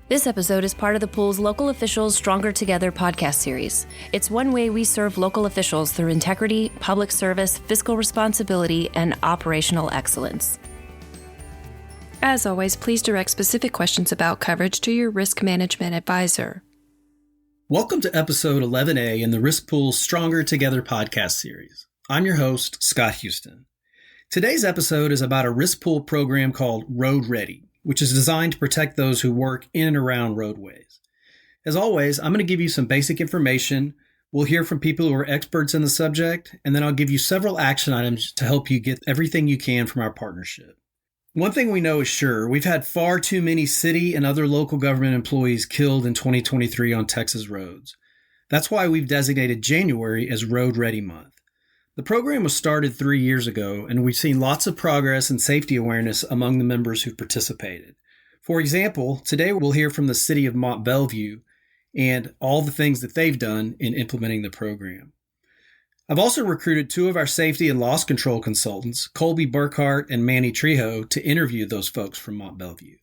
This episode is part of the pool's Local Officials Stronger Together podcast series. It's one way we serve local officials through integrity, public service, fiscal responsibility, and operational excellence. As always, please direct specific questions about coverage to your risk management advisor. Welcome to episode 11A in the Risk Pool's Stronger Together podcast series. I'm your host, Scott Houston. Today's episode is about a risk pool program called R.O.A.D, which is designed to protect those who work in and around roadways. As always, I'm going to give you some basic information. We'll hear from people who are experts in the subject, and then I'll give you several action items to help you get everything you can from our partnership. One thing we know is sure, we've had far too many city and other local government employees killed in 2023 on Texas roads. That's why we've designated January as Road Ready Month. The program was started 3 years ago, and we've seen lots of progress and safety awareness among the members who participated. For example, today we'll hear from the city of Mont Belvieu and all the things that they've done in implementing the program. I've also recruited two of our safety and loss control consultants, Colby Burkhart and Manny Trejo, to interview those folks from Mont Belvieu.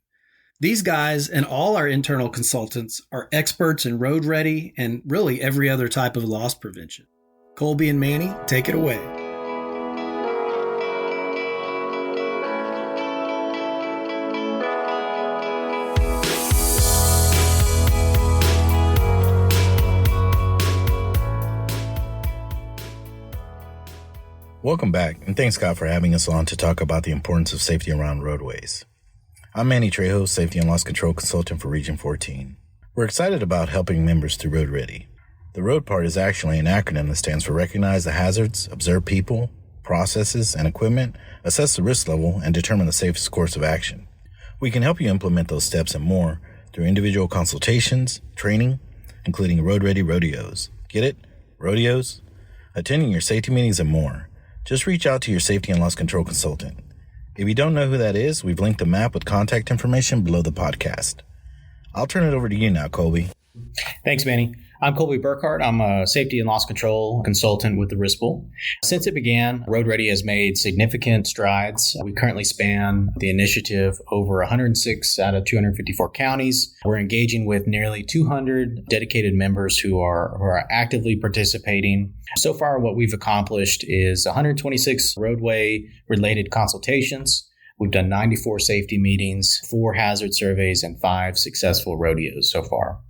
These guys and all our internal consultants are experts in road ready and really every other type of loss prevention. Colby and Manny, take it away. Welcome back, and thanks, Scott, for having us on to talk about the importance of safety around roadways. I'm Manny Trejo, Safety and Loss Control Consultant for Region 14. We're excited about helping members through Road Ready. The ROAD part is actually an acronym that stands for Recognize the Hazards, Observe People, Processes, and Equipment, Assess the Risk Level, and Determine the Safest Course of Action. We can help you implement those steps and more through individual consultations, training, including Road Ready rodeos. Get it? Rodeos? Attending your safety meetings and more. Just reach out to your safety and loss control consultant. If you don't know who that is, we've linked a map with contact information below the podcast. I'll turn it over to you now, Colby. Thanks, Manny. I'm Colby Burkhart. I'm a safety and loss control consultant with the Risk Pool. Since it began, Road Ready has made significant strides. We currently span the initiative over 106 out of 254 counties. We're engaging with nearly 200 dedicated members who are actively participating. So far, what we've accomplished is 126 roadway-related consultations. We've done 94 safety meetings, 4 hazard surveys, and 5 successful rodeos so far.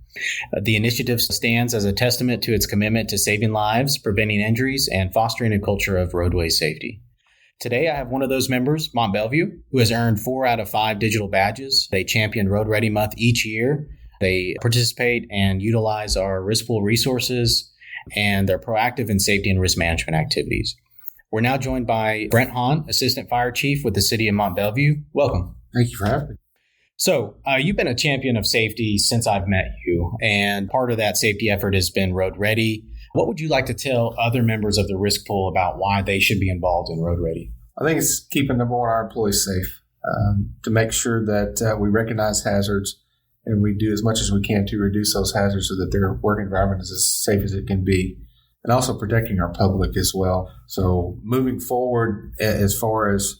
The initiative stands as a testament to its commitment to saving lives, preventing injuries, and fostering a culture of roadway safety. Today, I have one of those members, Mont Belvieu, who has earned 4 out of 5 digital badges. They champion Road Ready Month each year. They participate and utilize our risk pool resources, and they're proactive in safety and risk management activities. We're now joined by Brent Hahn, Assistant Fire Chief with the City of Mont Belvieu. Welcome. Thank you for having me. So you've been a champion of safety since I've met you, and part of that safety effort has been Road Ready. What would you like to tell other members of the risk pool about why they should be involved in Road Ready? I think it's keeping our employees safe, to make sure that we recognize hazards and we do as much as we can to reduce those hazards so that their work environment is as safe as it can be, and also protecting our public as well. So moving forward, as far as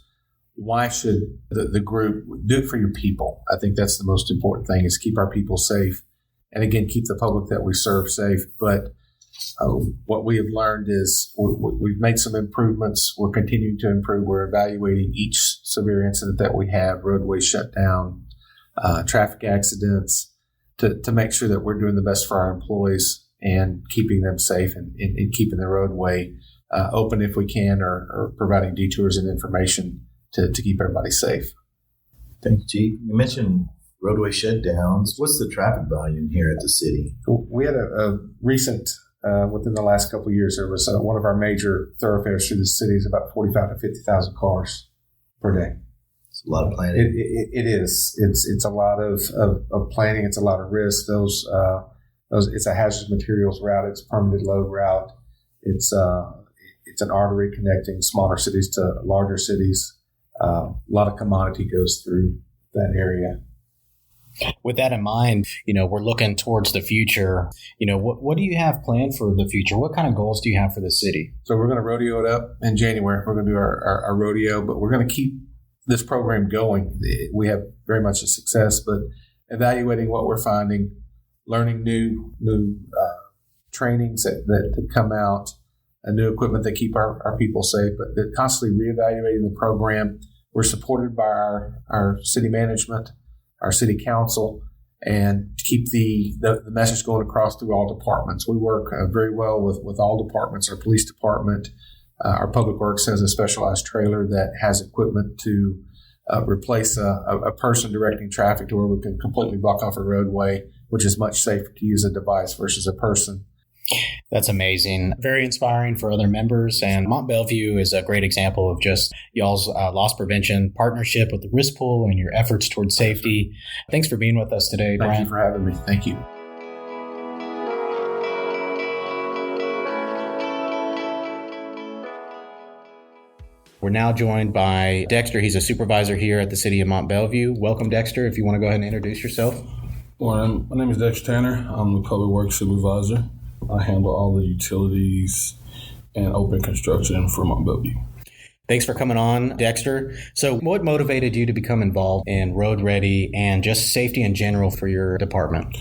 why should the group do it for your people? I think that's the most important thing, is keep our people safe. And again, keep the public that we serve safe. But what we have learned is we've made some improvements. We're continuing to improve. We're evaluating each severe incident that we have, roadway shutdown, traffic accidents, to make sure that we're doing the best for our employees and keeping them safe and keeping the roadway open if we can, or providing detours and information to keep everybody safe. Thank you, Chief. You mentioned roadway shutdowns. What's the traffic volume here at the city? We had a recent, within the last couple of years, there was one of our major thoroughfares through the city is about 45 to 50,000 cars per day. It's a lot of planning. It is. It's a lot of planning. It's a lot of risk. It's a hazardous materials route. It's a permitted load route. It's an artery connecting smaller cities to larger cities. A lot of commodity goes through that area. With that in mind, we're looking towards the future. What do you have planned for the future? What kind of goals do you have for the city? So we're going to rodeo it up in January. We're going to do our rodeo, but we're going to keep this program going. We have very much a success, but evaluating what we're finding, learning new trainings that come out, new equipment that keep our people safe, but they're constantly reevaluating the program. We're supported by our city management, our city council, and to keep the message going across through all departments. We work very well with all departments. Our police department, our public works has a specialized trailer that has equipment to replace a person directing traffic to where we can completely block off a roadway, which is much safer to use a device versus a person. That's amazing. Very inspiring for other members. And Mont Belvieu is a great example of just y'all's loss prevention partnership with the risk pool and your efforts towards safety. Thanks for being with us today, Brian. Thank you for having me. Thank you. We're now joined by Dexter. He's a supervisor here at the city of Mont Belvieu. Welcome, Dexter. If you want to go ahead and introduce yourself. Morning. My name is Dexter Tanner. I'm the public works supervisor. I handle all the utilities and open construction for Mont Belvieu. Thanks for coming on, Dexter. So what motivated you to become involved in Road.Ready and just safety in general for your department?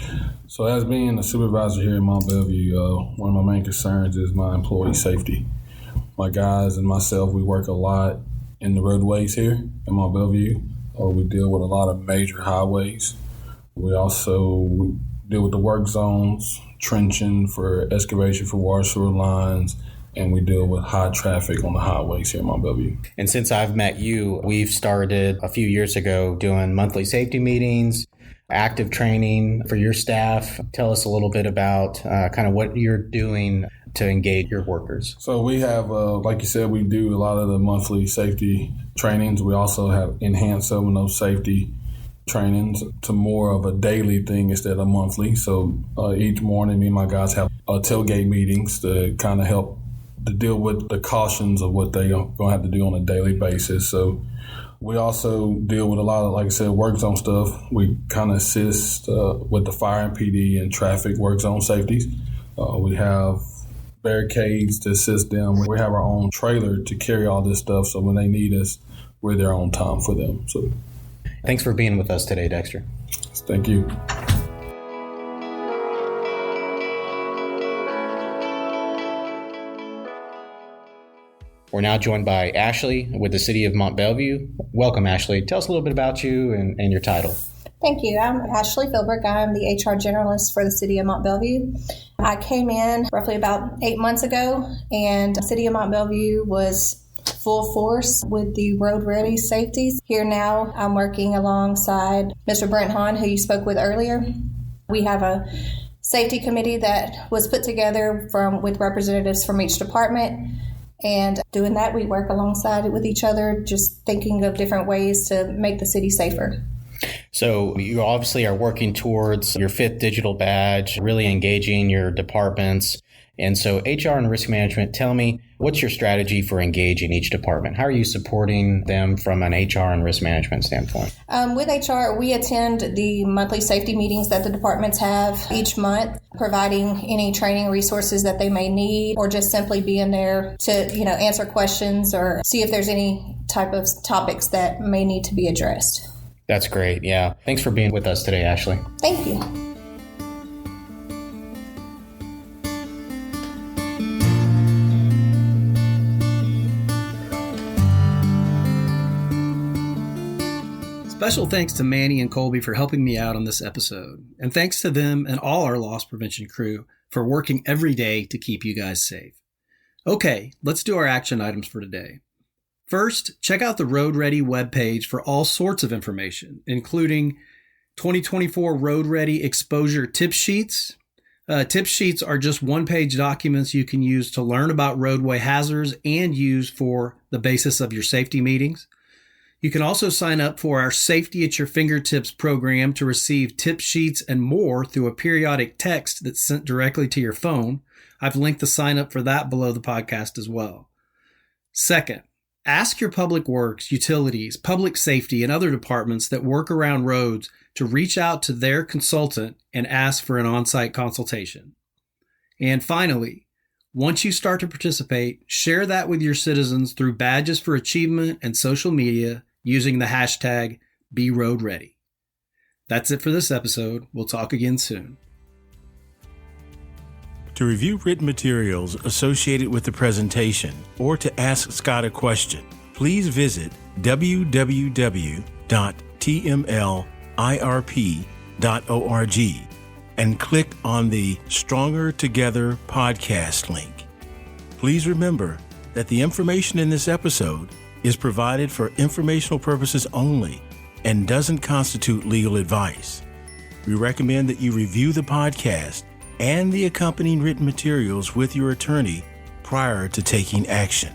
So as being a supervisor here in Mont Belvieu, one of my main concerns is my employee safety. My guys and myself, we work a lot in the roadways here in Mont Belvieu. We deal with a lot of major highways. We also deal with the work zones, trenching for excavation for water sewer lines, and we deal with high traffic on the highways here in Mont Belvieu. And since I've met you, we've started a few years ago doing monthly safety meetings, active training for your staff. Tell us a little bit about kind of what you're doing to engage your workers. So we have, like you said, we do a lot of the monthly safety trainings. We also have enhanced some of those safety trainings to more of a daily thing instead of monthly. So each morning, me and my guys have tailgate meetings to kind of help to deal with the cautions of what they're going to have to do on a daily basis. So we also deal with a lot of, like I said, work zone stuff. We kind of assist with the fire and PD and traffic work zone safeties. We have barricades to assist them. We have our own trailer to carry all this stuff. So when they need us, we're there on time for them. So thanks for being with us today, Dexter. Thank you. We're now joined by Ashley with the city of Mont Belvieu. Welcome, Ashley. Tell us a little bit about you and your title. Thank you. I'm Ashley Philbrick. I'm the HR generalist for the city of Mont Belvieu. I came in roughly about 8 months ago, and the city of Mont Belvieu was full force with the Road.Ready safeties. Here now, I'm working alongside Mr. Brent Hahn, who you spoke with earlier. We have a safety committee that was put together with representatives from each department. And doing that, we work alongside with each other, just thinking of different ways to make the city safer. So you obviously are working towards your 5th digital badge, really engaging your departments. And so HR and risk management, tell me, what's your strategy for engaging each department? How are you supporting them from an HR and risk management standpoint? With HR, we attend the monthly safety meetings that the departments have each month, providing any training resources that they may need, or just simply being there to, answer questions or see if there's any type of topics that may need to be addressed. That's great. Yeah. Thanks for being with us today, Ashley. Thank you. Special thanks to Manny and Colby for helping me out on this episode. And thanks to them and all our loss prevention crew for working every day to keep you guys safe. Okay, let's do our action items for today. First, check out the Road.Ready webpage for all sorts of information, including 2024 Road.Ready exposure tip sheets. Tip sheets are just one-page documents you can use to learn about roadway hazards and use for the basis of your safety meetings. You can also sign up for our Safety at Your Fingertips program to receive tip sheets and more through a periodic text that's sent directly to your phone. I've linked the sign up for that below the podcast as well. Second, ask your public works, utilities, public safety, and other departments that work around roads to reach out to their consultant and ask for an on-site consultation. And finally, once you start to participate, share that with your citizens through badges for achievement and social media using the hashtag BeRoadReady. That's it for this episode. We'll talk again soon. To review written materials associated with the presentation or to ask Scott a question, please visit www.tmlirp.org and click on the Stronger Together podcast link. Please remember that the information in this episode is provided for informational purposes only and doesn't constitute legal advice. We recommend that you review the podcast and the accompanying written materials with your attorney prior to taking action.